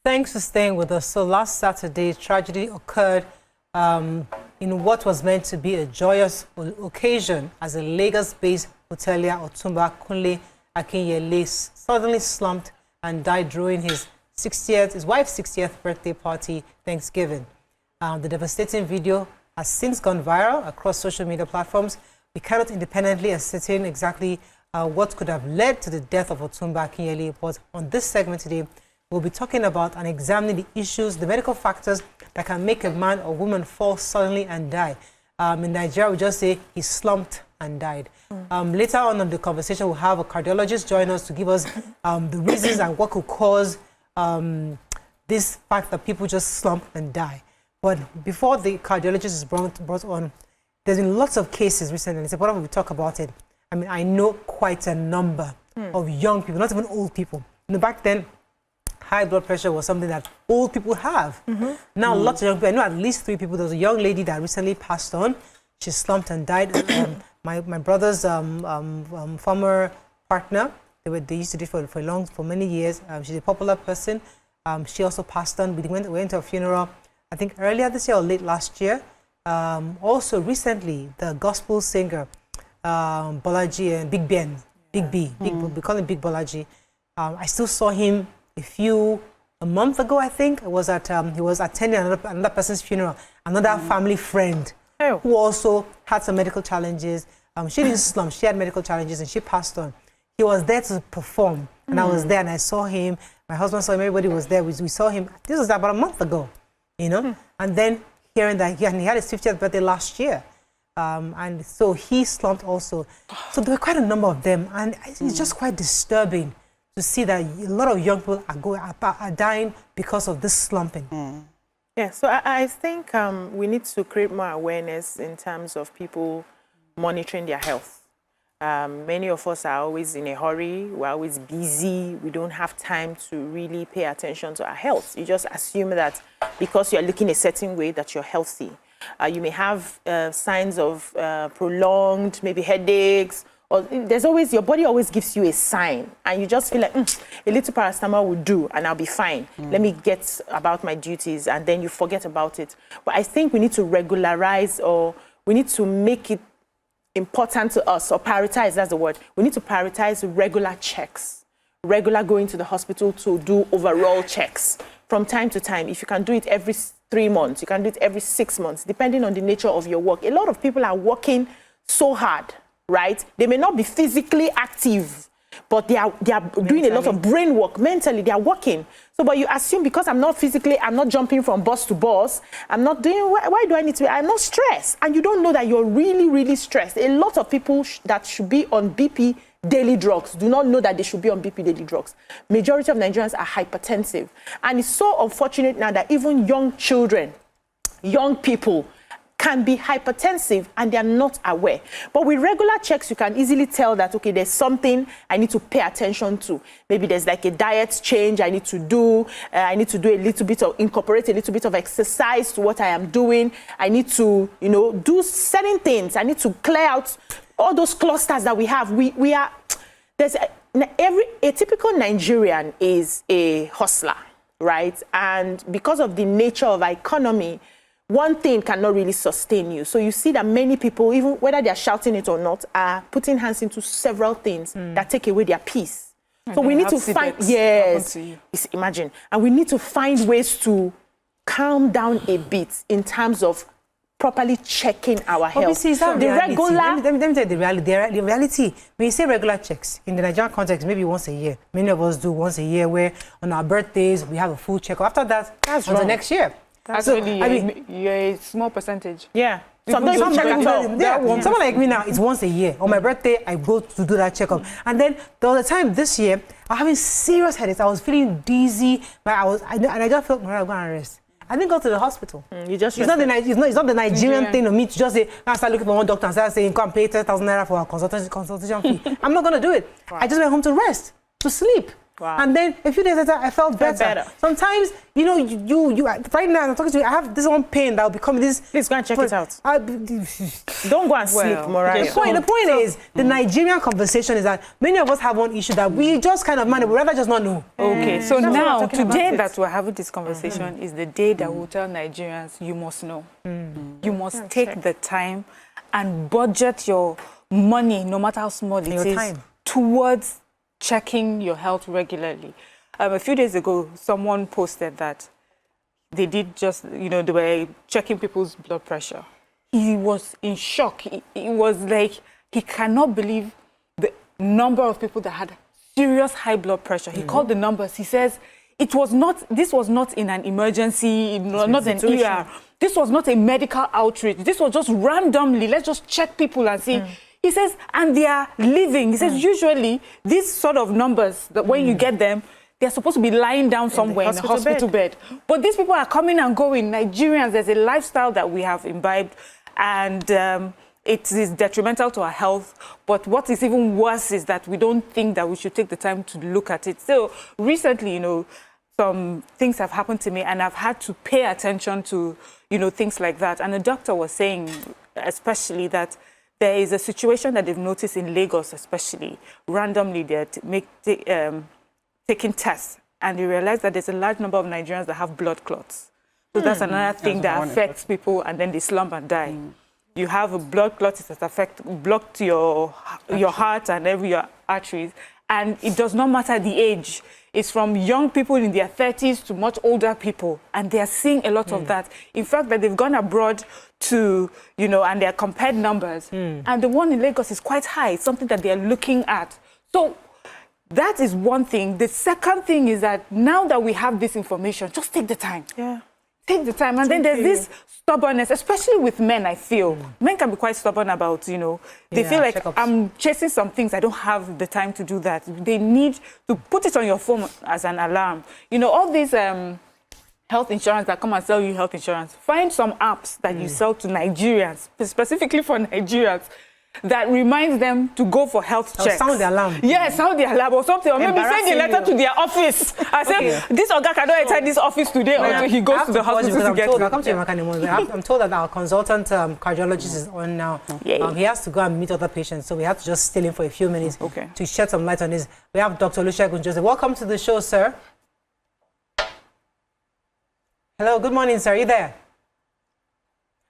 Thanks for staying with us. So last Saturday, tragedy occurred in what was meant to be a joyous occasion as a Lagos-based hotelier Otumba Kunle Akinyele suddenly slumped and died during his wife's 60th birthday party Thanksgiving. The devastating video has since gone viral across social media platforms. We cannot independently ascertain exactly what could have led to the death of Otumba Akinyele, but on this segment today, we'll be talking about and examining the issues, the medical factors that can make a man or woman fall suddenly and die. In Nigeria, we just say he slumped and died. Later on the conversation, we'll have a cardiologist join us to give us the reasons and what could cause this fact that people just slump and die. But before the cardiologist is brought on, there's been lots of cases recently. It's important we talk about it. I mean, I know quite a number of young people, not even old people. You know, back then, high blood pressure was something that old people have. Now, lots of young people, I know at least 3 people. There was a young lady that recently passed on. She slumped and died. My brother's former partner, they used to do it for many years. She's a popular person. She also passed on. We went to a funeral, I think earlier this year or late last year. Also recently, the gospel singer, Bolaji and Big Ben, Big B, we call him Big Bolaji. I still saw him a month ago, I think. He was attending another person's funeral, another family friend who also had some medical challenges. She didn't slump, she had medical challenges and she passed on. He was there to perform and I was there and I saw him. My husband saw him, everybody was there. We saw him. This was about a month ago, you know? And then hearing that he had his 50th birthday last year. And so he slumped also. So there were quite a number of them and it's just quite disturbing to see that a lot of young people are dying because of this slumping. Yeah, so I think we need to create more awareness in terms of people monitoring their health. Many of us are always in a hurry, we're always busy, we don't have time to really pay attention to our health. You just assume that because you're looking a certain way that you're healthy. You may have signs of prolonged, maybe headaches, or there's always, your body always gives you a sign and you just feel like, a little paracetamol will do and I'll be fine. Let me get about my duties, and then you forget about it. But I think we need to regularize, or we need to make it important to us, or prioritize, that's the word. We need to prioritize regular checks, regular going to the hospital to do overall checks from time to time. If you can do it every 3 months, you can do it every 6 months, depending on the nature of your work. A lot of people are working so hard, right? They may not be physically active, but they are doing a lot of brain work. Mentally, they are working. So, but you assume because I'm not jumping from bus to bus, I'm not doing, why do I need to be? I'm not stressed. And you don't know that you're really, really stressed. A lot of people that should be on BP daily drugs do not know that they should be on BP daily drugs. Majority of Nigerians are hypertensive. And it's so unfortunate now that even young children, young people, can be hypertensive and they are not aware. But with regular checks, you can easily tell that, okay, there's something I need to pay attention to. Maybe there's like a diet change I need to do. I need to do incorporate a little bit of exercise to what I am doing. I need to, do certain things. I need to clear out all those clusters that we have. A typical Nigerian is a hustler, right? And because of the nature of our economy, one thing cannot really sustain you. So you see that many people, even whether they're shouting it or not, are putting hands into several things that take away their peace. So we need to find, imagine. And we need to find ways to calm down a bit in terms of properly checking our health. Obviously, let me tell you the reality. The reality, when you say regular checks, in the Nigerian context, maybe once a year. Many of us do once a year, where on our birthdays, we have a full checkup. After that, that's the next year. That's really a small percentage. Yeah. Sometimes you check at all. Someone like me now, it's once a year. On my birthday, I go to do that checkup. And then the other time this year, I was having serious headaches. I was feeling dizzy. And I just felt, I'm going to rest. I didn't go to the hospital. It's not the Nigerian thing of me to just say, I start looking for one doctor and start saying, come pay 10,000 naira for a consultation fee. I'm not going to do it. Right. I just went home to rest, to sleep. Wow. And then a few days later, I felt better. Sometimes, you know, you right now, I'm talking to you, I have this one pain that will be coming. Please go and check it out. Don't go and sleep, Mariah. The point is, the Nigerian conversation is that many of us have one issue that we just kind of manage, but rather just not know. Okay, so now, today that we're having this conversation is the day that we'll tell Nigerians, you must know. You must take the time and budget your money, no matter how small it is, towards checking your health regularly. A few days ago, someone posted that they did just, you know, they were checking people's blood pressure. He was in shock. It was like he cannot believe the number of people that had serious high blood pressure. He called the numbers. He says this was not in an emergency, not an ER. This was not a medical outreach. This was just randomly, let's just check people and see. He says, and they are living. He says, usually, these sort of numbers, that when you get them, they're supposed to be lying down somewhere in the hospital bed. But these people are coming and going. Nigerians, there's a lifestyle that we have imbibed, and it is detrimental to our health. But what is even worse is that we don't think that we should take the time to look at it. So recently, you know, some things have happened to me, and I've had to pay attention to, you know, things like that. And the doctor was saying, especially, that there is a situation that they've noticed in Lagos, especially. Randomly, they're taking tests, and they realize that there's a large number of Nigerians that have blood clots. So that's another thing that affects people, and then they slump and die. You have a blood clot that blocked your heart and your arteries, and it does not matter the age. It's from young people in their 30s to much older people, and they are seeing a lot of that. In fact, that they've gone abroad to, you know, and they're compared numbers, and the one in Lagos is quite high. It's something that they're looking at. So that is one thing. The second thing is that now that we have this information, just take the time. Take the time. And then there's this stubbornness, especially with men, I feel. Men can be quite stubborn about, you know, they feel like I'm chasing some things, I don't have the time to do that. They need to put it on your phone as an alarm. You know, all these health insurance that come and sell you health insurance, find some apps that you sell to Nigerians, specifically for Nigerians, that reminds them to go for health checks. Sound the alarm. Yes, sound the alarm or something. Or maybe send a letter to their office. I say, this Oga cannot enter this office today until he goes to the hospital to get I'll come to you, I'm told that our consultant cardiologist is on now. He has to go and meet other patients, so we have to just still in for a few minutes to shed some light on this. We have Dr. Olusegun Joseph. Welcome to the show, sir. Hello, good morning, sir. Are you there?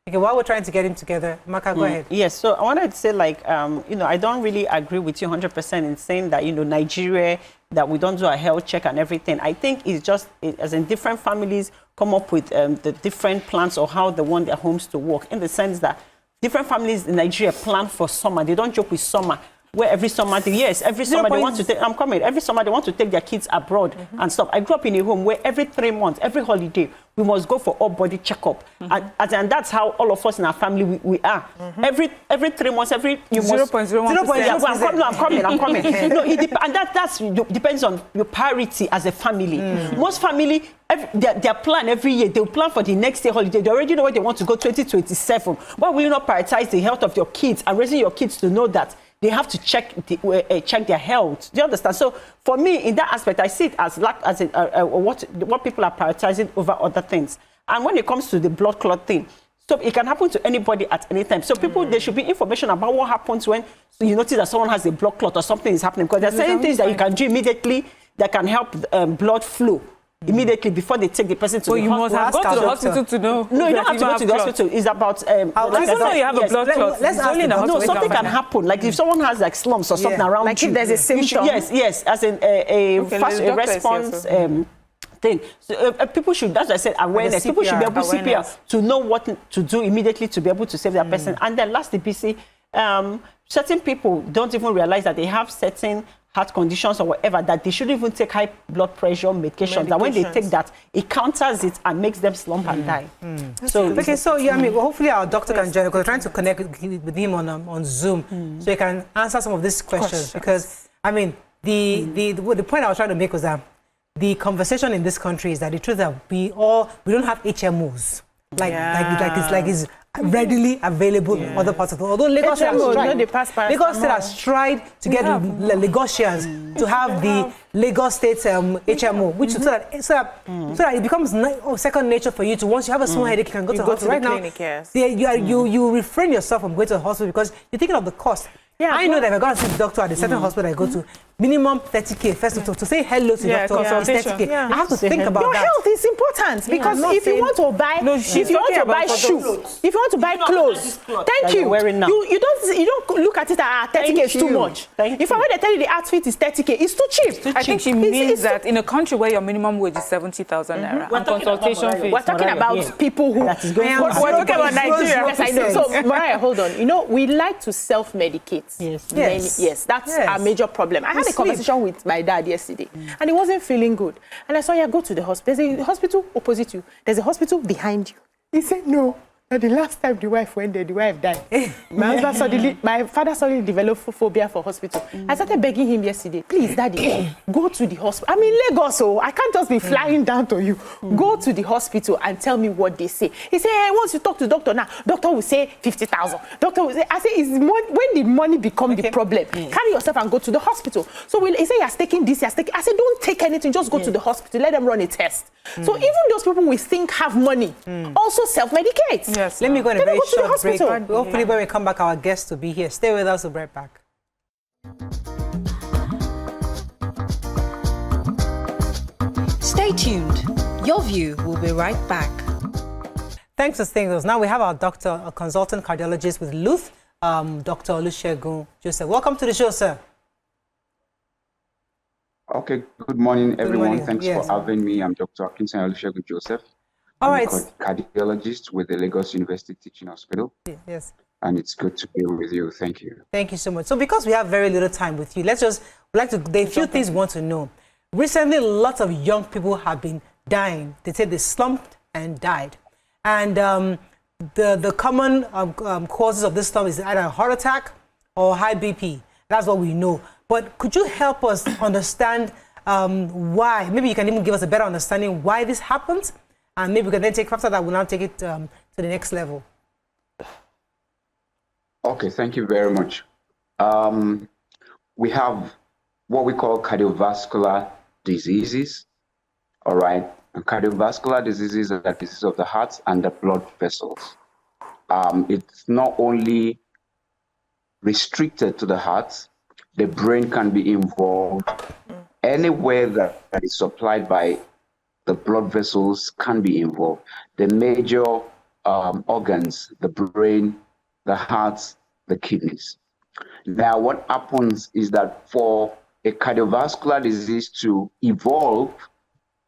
Okay, while we're trying to get him together, Maka, go ahead. Yes, so I wanted to say, like, you know, I don't really agree with you 100% in saying that, you know, Nigeria, that we don't do a health check and everything. I think it's just, as in different families come up with the different plans or how they want their homes to work, in the sense that different families in Nigeria plan for summer. They don't joke with summer. Where every summer, every summer they want to take, every summer they want to take their kids abroad and stuff. I grew up in a home where every 3 months, every holiday, we must go for all body checkup. And that's how all of us in our family, we are. Every 3 months, you must... 0.01%. I'm coming. No, and that depends on your priority as a family. Most family, their plan every year, they'll plan for the next year holiday. They already know where they want to go 2027. Why will you not prioritize the health of your kids and raising your kids to know that they have to check their health? Do you understand? So for me, in that aspect, I see it as what people are prioritizing over other things. And when it comes to the blood clot thing, so it can happen to anybody at any time. So people, there should be information about what happens when you notice that someone has a blood clot or something is happening. Because there are certain things that you can do immediately that can help blood flow immediately before they take the person to the hospital. You must have gone to the hospital to know. No, you don't have to go to the hospital. It's about... people know you have a blood clot. Let's only in the hospital. No, something can happen. Like if someone has like slumps or something around like you. if there's a symptom. Yes, as in a fast response thing. So people should, that's what I said, awareness. People should be able to CPR to know what to do immediately to be able to save that person. And then lastly, BC, certain people don't even realize that they have certain heart conditions or whatever, that they shouldn't even take high blood pressure medications. That when they take that, it counters it and makes them slump and die. So okay, so yeah, I mean, hopefully our doctor can join, because we're trying to connect with him on Zoom, so he can answer some of these questions. Because I mean, the point I was trying to make was that the conversation in this country is that the truth that we don't have HMOs. Like it's readily available in other parts of the world. Although Lagos State has tried to get the Lagosians to have the Lagos State HMO, which so that it becomes second nature for you to, once you have a small headache, you can go to the hospital. Right now, you refrain yourself from going to the hospital because you're thinking of the cost. Yeah, I know that if I go to see the doctor at the certain hospital I go to, minimum 30K first to say hello to the doctor is 30K. I have to think about your that. Your health is important because if you want to buy, if you want to buy shoes, if you want to buy clothes, thank you. You don't look at it as 30K is too much. If I want to tell you the outfit is 30K, it's too cheap. I think she means that in a country where your minimum wage is 70,000 naira and consultation fees. We're talking about people who. We're talking about Nigeria. Yes, I know. So Mariah, hold on. You know, we like to self-medicate. Yes, that's a major problem. I had a conversation with my dad yesterday, and he wasn't feeling good. And I saw, go to the hospital. There's a hospital opposite you. There's a hospital behind you. He said, no. The last time the wife went there, the wife died. My father suddenly developed phobia for hospital. I started begging him yesterday, please, daddy, go to the hospital. I'm in Lagos, so I can't just be flying down to you. Go to the hospital and tell me what they say. He said, hey, once you talk to doctor now, doctor will say 50,000. Doctor will say, I say, when the money becomes the problem, carry yourself and go to the hospital. So he said, he has taken this, he has taken. I said, don't take anything, just go to the hospital, let them run a test. So even those people we think have money also self-medicate. Yes, let me go on a very short break. Hopefully when we come back, our guests will be here. Stay with us, we'll be right back. Stay tuned. Your View will be right back. Thanks for staying with us. Now we have our doctor, a consultant cardiologist with Luth, Dr. Olusegun Joseph. Welcome to the show, sir. Okay, good morning, everyone. Thanks for having me. I'm Dr. Olusegun Joseph. I'm a cardiologist with the Lagos University Teaching Hospital. Yes. And it's good to be with you. Thank you. Thank you so much. So because we have very little time with you, there are a few things we want to know. Recently, lots of young people have been dying. They say they slumped and died. And the common causes of this slump is either a heart attack or high BP. That's what we know. But could you help us understand why? Maybe you can even give us a better understanding why this happens. And maybe we can then after that, we'll now take it to the next level. Okay, thank you very much. We have what we call cardiovascular diseases, all right? And cardiovascular diseases are the diseases of the heart and the blood vessels. It's not only restricted to the heart, the brain can be involved. Anywhere that is supplied by the blood vessels can be involved. The major organs, the brain, the heart, the kidneys. Now, what happens is that for a cardiovascular disease to evolve,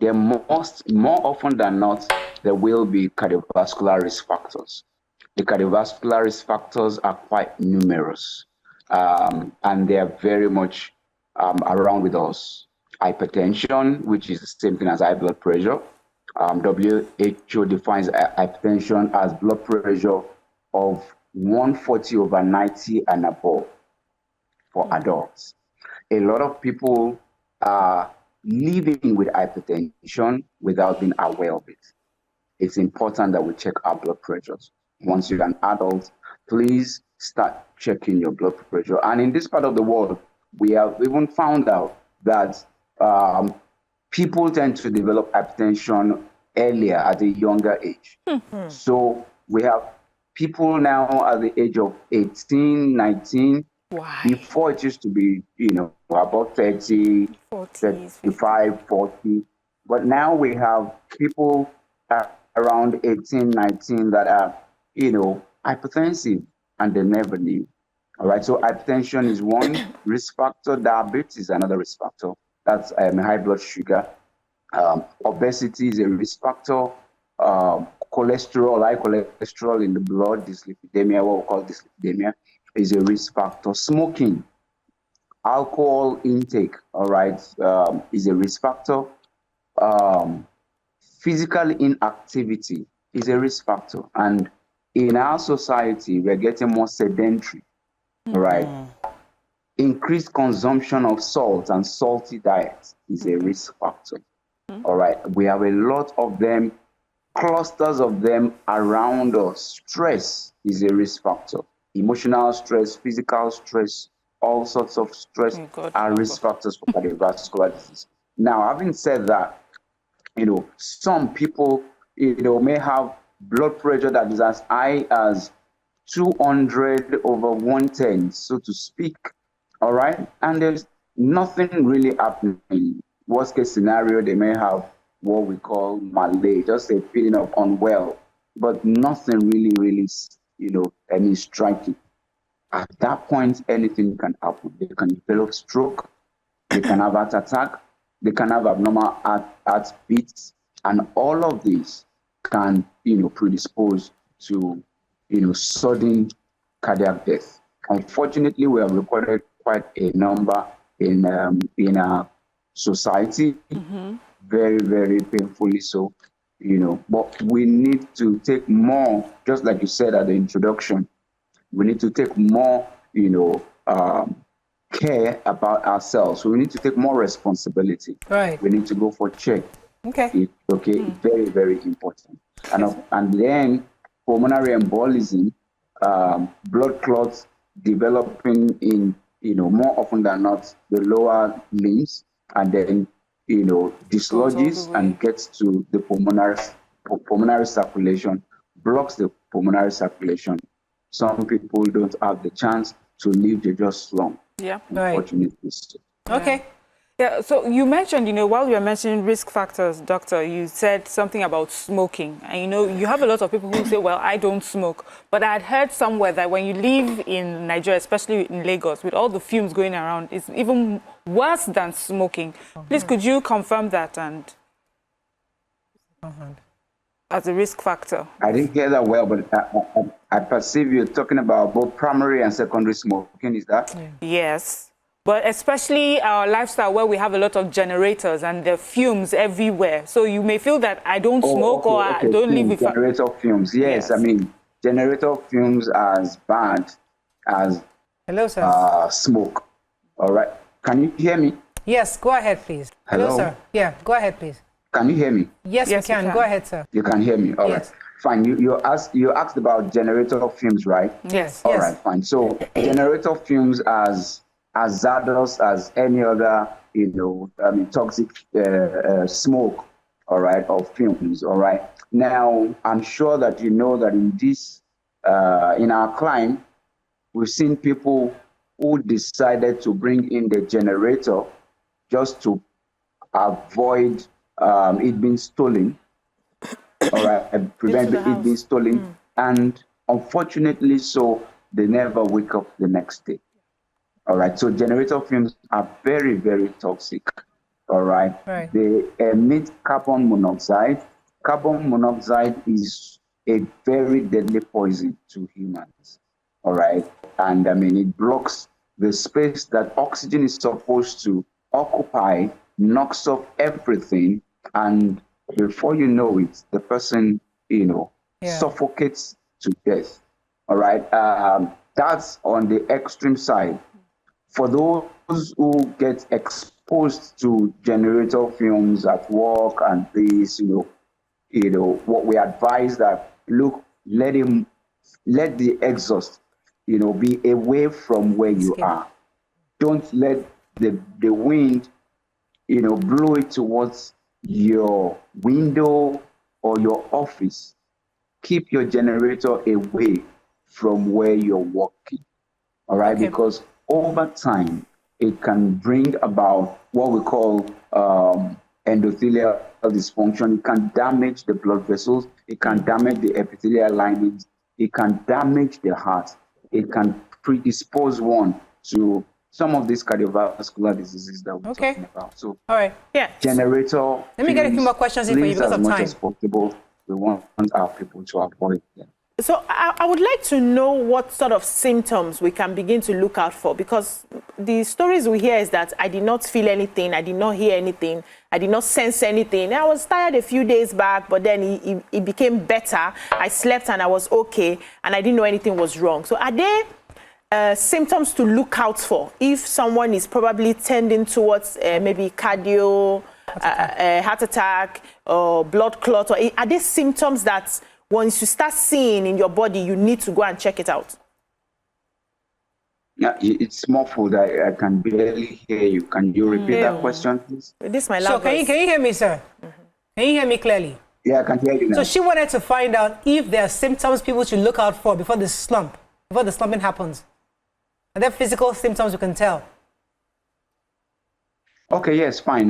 more often than not, there will be cardiovascular risk factors. The cardiovascular risk factors are quite numerous, and they are very much around with us. Hypertension, which is the same thing as high blood pressure. WHO defines hypertension as blood pressure of 140/90 and above for adults. A lot of people are living with hypertension without being aware of it. It's important that we check our blood pressures. Once you're an adult, please start checking your blood pressure. And in this part of the world, we have even found out that people tend to develop hypertension earlier at a younger age. So we have people now at the age of 18, 19. Why? Before it used to be, about 30, 35, 40. But now we have people around 18, 19 that are, hypertensive and they never knew. All right, so hypertension is one risk factor. Diabetes is another risk factor. That's high blood sugar. Obesity is a risk factor. Cholesterol, high cholesterol in the blood, dyslipidemia, what we call dyslipidemia, is a risk factor. Smoking, alcohol intake, all right, is a risk factor. Physical inactivity is a risk factor. And in our society, we're getting more sedentary, all right? Increased consumption of salt and salty diets is a risk factor. All right, we have a lot of them clusters of them around us. Stress is a risk factor. Emotional stress, physical stress, all sorts of stress are risk factors for cardiovascular disease. Now, having said that, some people, may have blood pressure that is as high as 200/110, so to speak. All right. And there's nothing really happening. Worst case scenario, they may have what we call malaise, just a feeling of unwell, but nothing really, striking. At that point, anything can happen. They can develop stroke, they can have heart attack, they can have abnormal heart beats, and all of these can, predispose to, sudden cardiac death. Unfortunately, we have recorded quite a number in our society, very, very painfully so, but we need to take more, just like you said at the introduction, we need to take more, care about ourselves. So we need to take more responsibility. Right. We need to go for check. Okay. Very, very important. And then pulmonary embolism, blood clots developing in, more often than not, the lower limbs, and then, dislodges and gets to the pulmonary circulation, blocks the pulmonary circulation. Some people don't have the chance to live, they just slump. Yeah, unfortunately. Okay. Yeah, so you mentioned, while you were mentioning risk factors, doctor, you said something about smoking. And, you have a lot of people who say, well, I don't smoke. But I had heard somewhere that when you live in Nigeria, especially in Lagos, with all the fumes going around, it's even worse than smoking. Please, could you confirm that and as a risk factor? I didn't hear that well, but I perceive you're talking about both primary and secondary smoking, is that? Yeah. Yes. But especially our lifestyle where we have a lot of generators and the fumes everywhere. So you may feel that I don't smoke or I don't live with... Generator fumes, yes. I mean, generator fumes are as bad as smoke. All right. Can you hear me? Yes, go ahead, please. Hello, sir. Yeah, go ahead, please. Can you hear me? Yes, we can. Go ahead, sir. You can hear me. All right. Fine. You asked about generator fumes, right? Yes. All right. Fine. So generator fumes as hazardous as any other, toxic smoke, all right, or fumes, all right. Now, I'm sure that you know that in our climate, we've seen people who decided to bring in the generator just to avoid it being stolen, all right, and prevent it being stolen. And unfortunately, so they never wake up the next day. All right, so generator fumes are very, very toxic. All right, they emit carbon monoxide. Carbon monoxide is a very deadly poison to humans. All right, and it blocks the space that oxygen is supposed to occupy, knocks off everything, and before you know it, the person, suffocates to death. All right, that's on the extreme side. For those who get exposed to generator fumes at work and this, what we advise that, look, let the exhaust, be away from where you are. Don't let the wind, blow it towards your window or your office. Keep your generator away from where you're working. All right, because over time, it can bring about what we call endothelial dysfunction. It can damage the blood vessels. It can damage the epithelial linings. It can damage the heart. It can predispose one to some of these cardiovascular diseases that we're talking about. So, all right, generator. Let me get a few more questions in for you because of time. As much as possible, we want our people to avoid them. So I would like to know what sort of symptoms we can begin to look out for, because the stories we hear is that I did not feel anything, I did not hear anything, I did not sense anything. I was tired a few days back, but then it became better. I slept and I was okay, and I didn't know anything was wrong. So are there symptoms to look out for if someone is probably tending towards maybe cardio a heart attack or blood clot? Or are these symptoms that once you start seeing in your body, you need to go and check it out? Yeah, it's muffled. I can barely hear you. Can you repeat that question, please? This is my So last can you hear me, sir? Can you hear me clearly? Yeah, I can hear you now. So she wanted to find out if there are symptoms people should look out for before the slumping happens. Are there physical symptoms you can tell? Okay, yes, fine.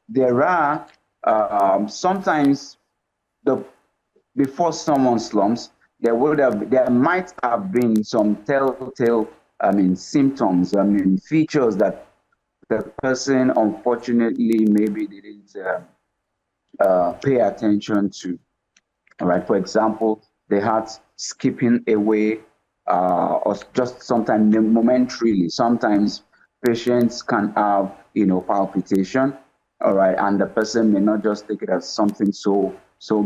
There are sometimes before someone slumps, there might have been some telltale, symptoms, features that the person unfortunately maybe didn't pay attention to. All right. For example, the heart skipping away, or just sometimes momentarily. Sometimes patients can have, palpitation. All right, and the person may not just take it as something so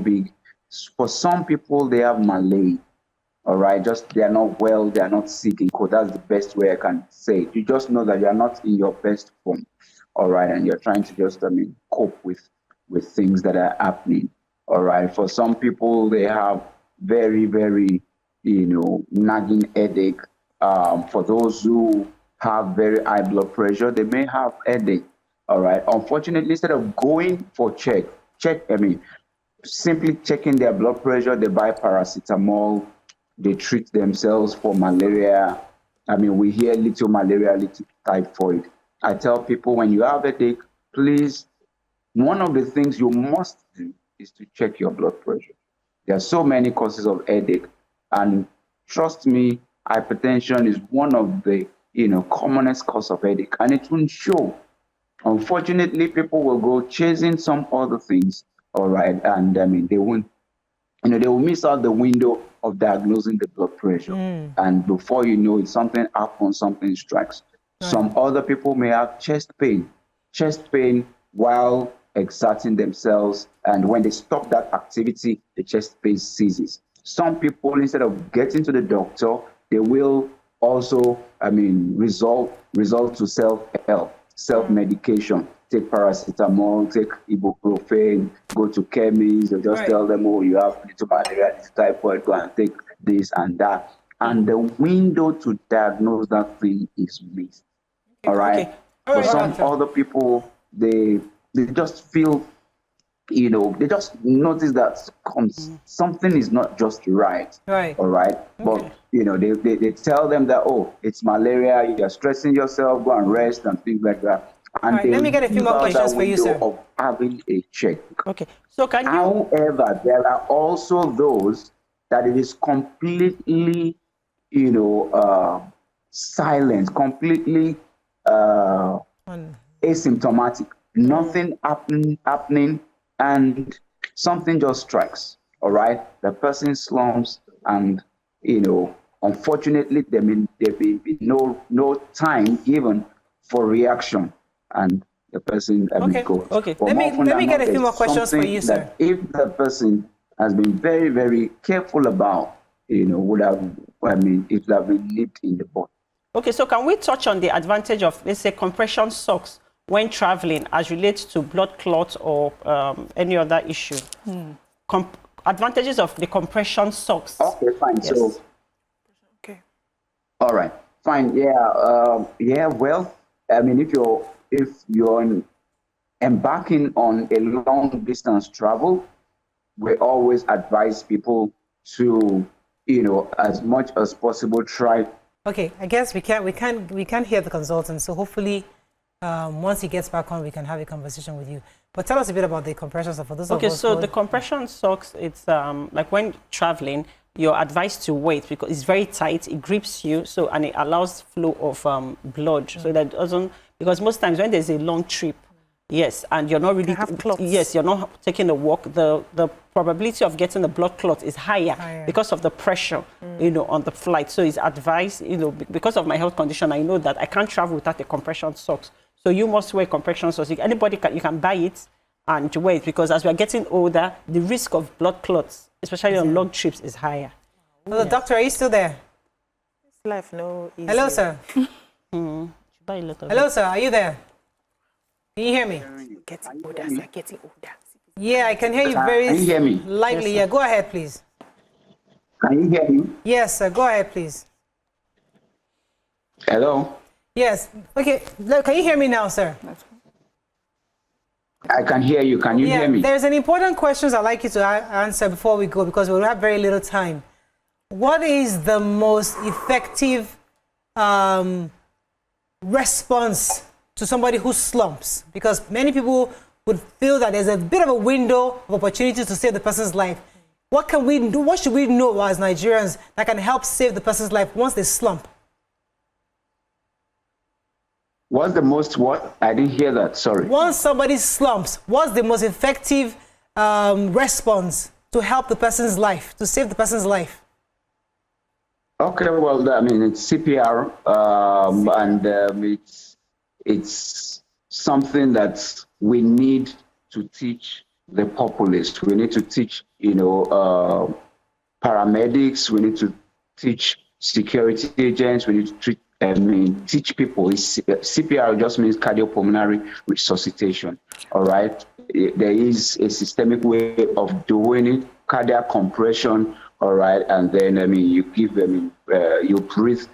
big. For some people, they have malaise. All right, just they are not well, they are not sick. In quote, that's the best way I can say it. You just know that you are not in your best form. All right, and you're trying to just, cope with things that are happening. All right, for some people, they have very, very, nagging headache. For those who have very high blood pressure, they may have headache. All right, unfortunately, instead of going for simply checking their blood pressure, they buy paracetamol, they treat themselves for malaria. We hear little malaria, little typhoid. I tell people, when you have a headache, please, one of the things you must do is to check your blood pressure. There are so many causes of headache, and trust me, hypertension is one of the commonest cause of headache, and it won't show. Unfortunately, people will go chasing some other things, all right, and they won't, they will miss out the window of diagnosing the blood pressure, and before you know it, something happens, something strikes. Right. Some other people may have chest pain while exerting themselves, and when they stop that activity, the chest pain ceases. Some people, instead of getting to the doctor, they will also, resort to self-help. Self-medication, take paracetamol, take ibuprofen, go to chemists, they just tell them, oh, you have little malaria, little typhoid, go and take this and that. And the window to diagnose that thing is missed. All right? Okay. For some other people, they just feel, they just notice that something is not just right. Right. All right? Okay. But, they tell them that, oh, it's malaria, you're stressing yourself, go and rest and things like that. And right, let me get a few more questions for you, sir. Of having a check. Okay. So can you... However, there are also those that it is completely, silent, completely asymptomatic. Nothing happening, and something just strikes. All right? The person slumps, and, unfortunately, there may be no time given for reaction, and the person goes. Okay. Let me get a few more questions for you, sir. If the person has been very, very careful about, it would have been nipped in the bud. Okay, so can we touch on the advantage of, let's say, compression socks when traveling as relates to blood clots or any other issue? Advantages of the compression socks. Okay, fine. Yes. So, okay. All right, fine. Yeah. Well, if you're embarking on a long distance travel, we always advise people to, as much as possible, try. Okay, I guess we can hear the consultant. So hopefully, once he gets back on, we can have a conversation with you. But tell us a bit about the compression socks for those of us. Okay, so the compression socks, it's like when traveling, you're advised to wait because it's very tight. It grips you, and it allows flow of blood. So that doesn't, because most times when there's a long trip, yes, and you're not really you're not taking a walk, the probability of getting a blood clot is higher because of the pressure, on the flight. So it's advised, because of my health condition, I know that I can't travel without a compression socks. So you must wear compression socks. Anybody you can buy it and wait, because as we are getting older, the risk of blood clots, especially on long trips, is higher. Well, doctor, are you still there? It's life, no easy. Hello, sir. Hello, sir. Are you there? Can you hear me? Getting older, they're getting older. Yeah, I can hear you very Can you hear me? lightly. Yeah, go ahead, please. Can you hear me? Yes, sir. Go ahead, please. Hello? Yes. Okay. Can you hear me now, sir? I can hear you. Can you hear me? There's an important question I'd like you to answer before we go because we have very little time. What is the most effective response to somebody who slumps? Because many people would feel that there's a bit of a window of opportunity to save the person's life. What can we do? What should we know as Nigerians that can help save the person's life once they slump? What's the most what? I didn't hear that. Sorry. Once somebody slumps, what's the most effective response to help the person's life, to save the person's life? Okay, well, I mean, it's CPR, and it's something that we need to teach the populace. We need to teach, paramedics. We need to teach security agents. We need to teach people. CPR just means cardiopulmonary resuscitation. All right. There is a systemic way of doing it. Cardiac compression. All right, and then you give them, you breathe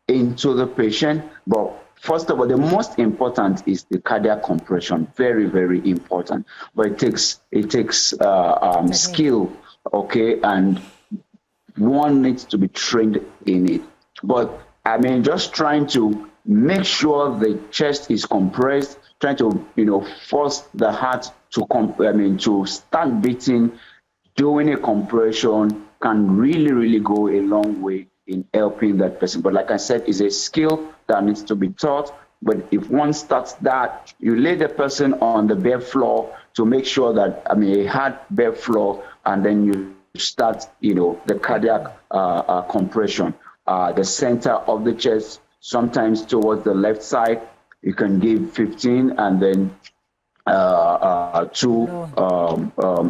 into the patient. But first of all, the most important is the cardiac compression. Very, very important. But it takes skill, okay, and one needs to be trained in it. But just trying to make sure the chest is compressed, trying to force the heart to start beating. Doing a compression can really, really go a long way in helping that person. But like I said, it's a skill that needs to be taught. But if one starts that, you lay the person on the bare floor to make sure that, a hard bare floor, and then you start, the cardiac compression. The center of the chest, sometimes towards the left side, you can give 15 and then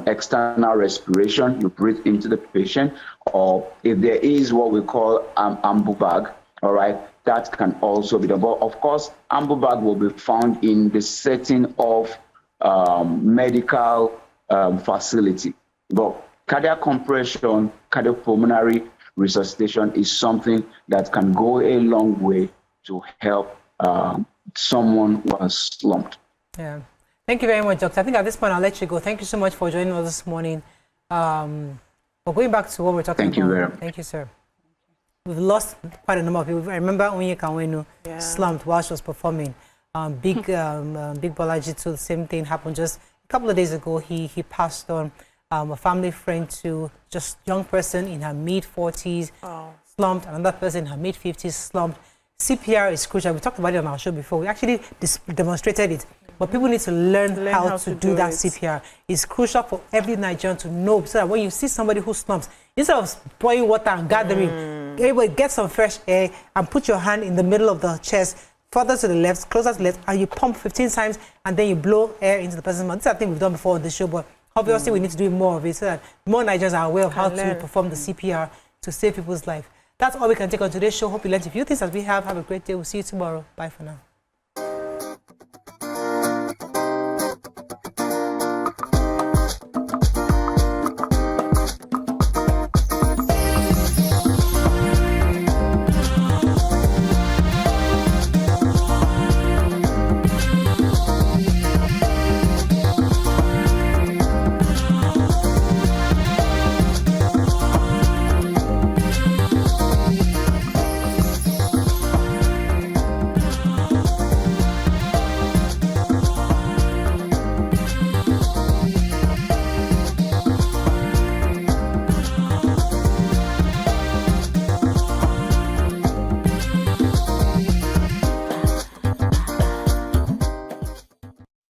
external respiration. You breathe into the patient, or if there is what we call ambu bag, all right, that can also be done. But of course, ambu bag will be found in the setting of medical facility. But cardiac compression, cardiopulmonary resuscitation is something that can go a long way to help someone who has slumped. Yeah. Thank you very much, Doctor. I think at this point I'll let you go. Thank you so much for joining us this morning. But going back to what we're talking about. Thank you very much. Thank you, sir. We've lost quite a number of people. I remember Onye Kanwenu slumped while she was performing. Big Bolaji too, the same thing happened just a couple of days ago. He passed on. A family friend to just young person in her mid-40s slumped. Another person in her mid-50s slumped. CPR is crucial. We talked about it on our show before. We actually demonstrated it. But people need to learn how to do that CPR. It's crucial for every Nigerian to know, so that when you see somebody who slumps, instead of pouring water and gathering, everybody get some fresh air and put your hand in the middle of the chest, further to the left, closer to the left, and you pump 15 times, and then you blow air into the person's mouth. This is a thing we've done before on the show, but obviously we need to do more of it so that more Nigerians are aware of how to perform the CPR to save people's life. That's all we can take on today's show. Hope you learned a few things as we have. Have a great day. We'll see you tomorrow. Bye for now.